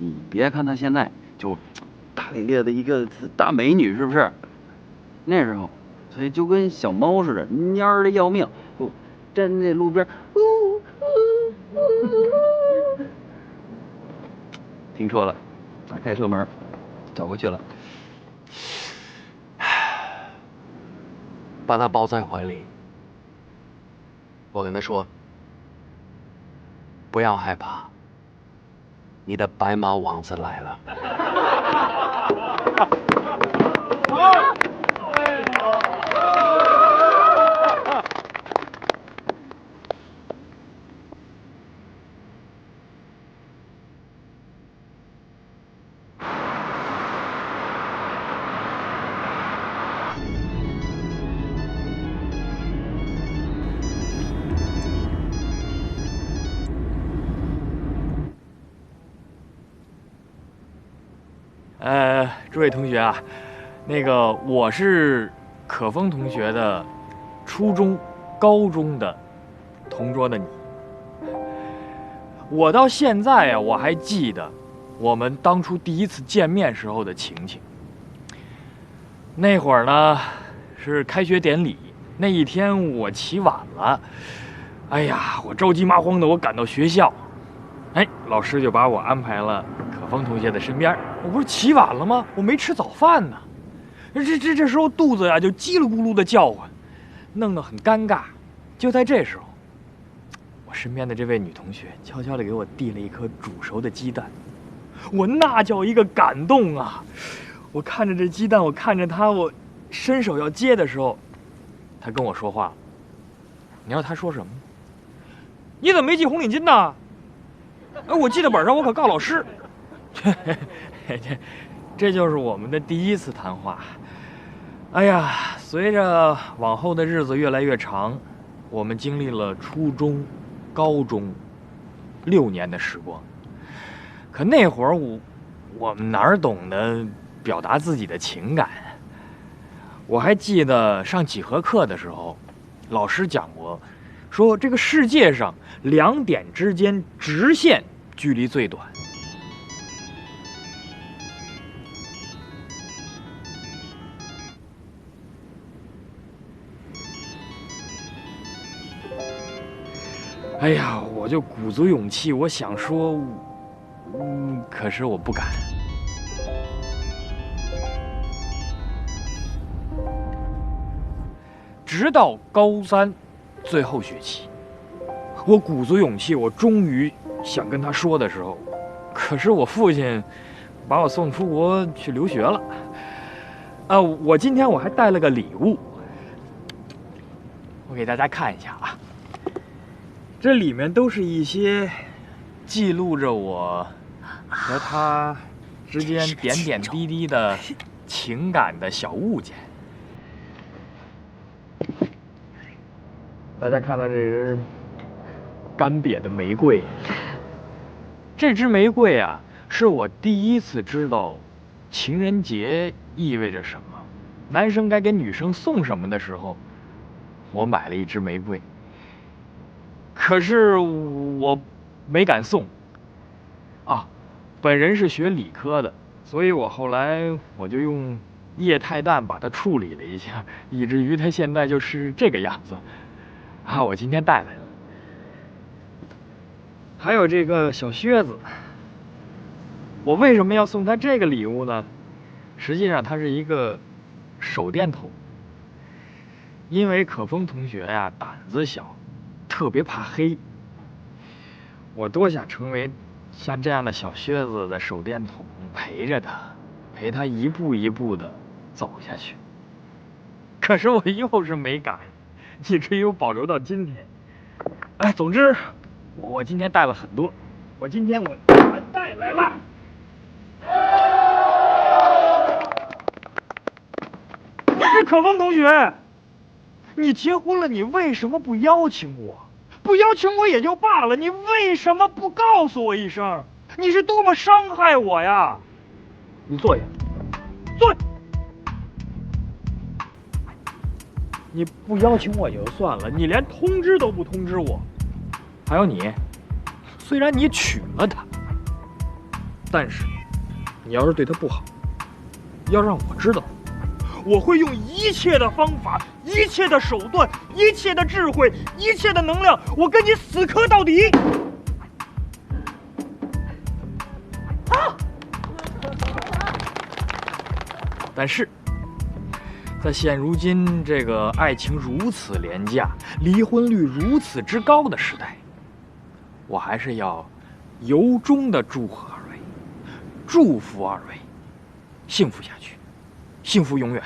你別看她現在就大咧咧的一個大美女，是不是？那時候，所以就跟小貓似的，蔫的要命，就站在路邊，停車了，打開車門，走過去了，把她抱在懷裡，我跟她說：“不要害怕，你的白馬王子來了。”诸位同学啊，那个我是可风同学的初中、高中的同桌的你。我到现在啊，我还记得我们当初第一次见面时候的情景。那会儿呢，是開學典禮那一天，我起晚了，哎呀，我着急麻慌的，我趕到學校，哎，老師就把我安排了可風同學的身邊。我不是起晚了嗎？我沒吃早飯呢。這時候肚子呀就嘰里咕嚕的叫喚，弄得很尷尬。就在這時候，我身邊的這位女同學悄悄地給我遞了一顆煮熟的雞蛋，我那叫一個感動啊！我看着這雞蛋，我看着她，我伸手要接的時候，她跟我說話了。你知道她說什麼？你怎麼沒繫紅領巾呢？哎，我記得本上我可告老師。這就是我們的第一次談話。哎呀，隨着往後的日子越來越長，我們經歷了初中、高中6年的時光。可那會兒我們哪懂得表達自己的情感？我還記得上幾何課的時候，老師講過，說這個世界上2點之間直線距離最短。哎呀，我就鼓足勇氣，我想說，可是我不敢。直到高3最後學期，我鼓足勇氣，我終於想跟他說的時候，可是我父親把我送出國去留學了。我今天我還帶了個禮物，我給大家看一下啊。這裡面都是一些記錄着我和他之間點點滴滴的情感的小物件。大家看到這支乾癟的玫瑰，這支玫瑰啊，是我第一次知道情人節意味着什麼，男生該給女生送什麼的時候，我買了一支玫瑰。可是我沒敢送啊，本人是學理科的，所以我後來我就用液態氮把它處理了一下，以至於它現在就是這個樣子啊。我今天帶來了，還有這個小靴子。我為什麼要送他這個禮物呢？實際上它是一個手電筒，因為可風同學呀，膽子小，特別怕黑，我多想成為像這樣的小靴子的手電筒，陪着他，陪他一步一步的走下去。可是我又是沒敢，以至於我保留到今天。哎，總之，我今天帶了很多，我今天全帶來了。可風同學，你結婚了，你為什麼不邀請我？不邀請我也就罷了，你為什麼不告訴我一聲？你是多麼傷害我呀！你坐下，坐下。你不邀請我也就算了，你連通知都不通知我。還有你，雖然你娶了她，但是你要是对他不好，要让我知道，我会用一切的方法、一切的手段、一切的智慧、一切的能量，我跟你死磕到底。但是，在现如今这个爱情如此廉价、離婚率如此之高的時代，我還是要由衷的祝賀二位，祝福二位幸福下去，幸福永遠。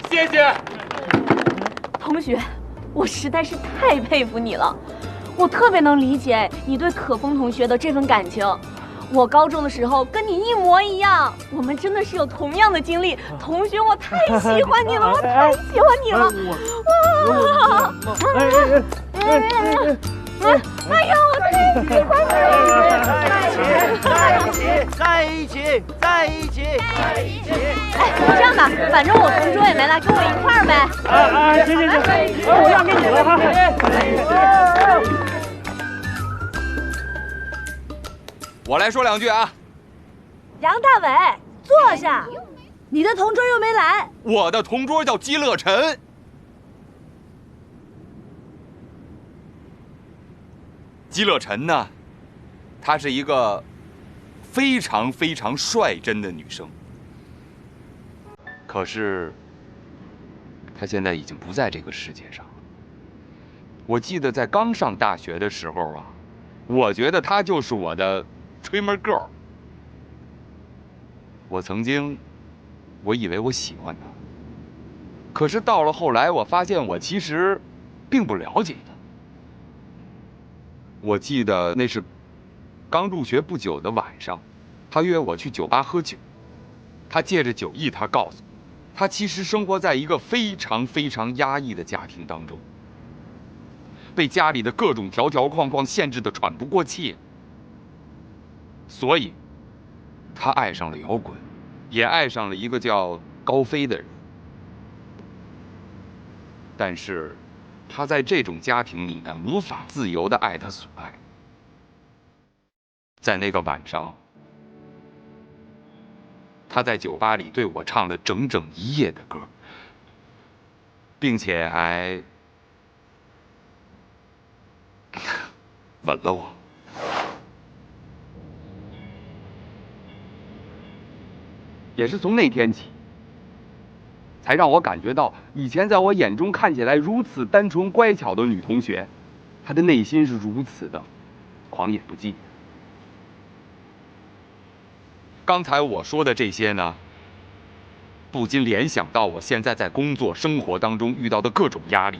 謝謝。同學，我實在是太佩服你了，我特別能理解你對可風同學的這份感情。我高中的時候跟你一模一樣，我們真的是有同樣的經歷。同學，我太喜歡你了，我太喜歡你了！哇！哎呀，我太喜歡你了！在一起！哎，這樣吧，反正我同桌也沒來，跟我一塊兒唄。行，我讓給你了哈。我來說兩句啊。楊大偉，坐下。你的同桌又沒來。我的同桌叫姬樂晨。姬樂晨呢，她是一個非常非常率真的女生。可是，她現在已經不在這個世界上了。我記得在剛上大學的時候啊，我覺得她就是我的吹門 girl。我以為我喜歡她，可是到了後來，我發現我其實並不了解她。我記得那是剛入學不久的晚上，她約我去酒吧喝酒。她借着酒意，她告訴我，她其實生活在一個非常非常壓抑的家庭當中，被家裡的各種條條框框限制得喘不過氣。所以，他愛上了搖滾，也愛上了一個叫高飛的人。但是，他在這種家庭裡面無法自由地愛他所愛。在那個晚上，他在酒吧裡對我唱了整整一夜的歌，並且還吻了我。也是從那天起，才讓我感覺到以前在我眼中看起來如此單純乖巧的女同學，她的內心是如此的狂野不羈。剛才我說的這些呢，不禁聯想到我現在在工作生活當中遇到的各種壓力。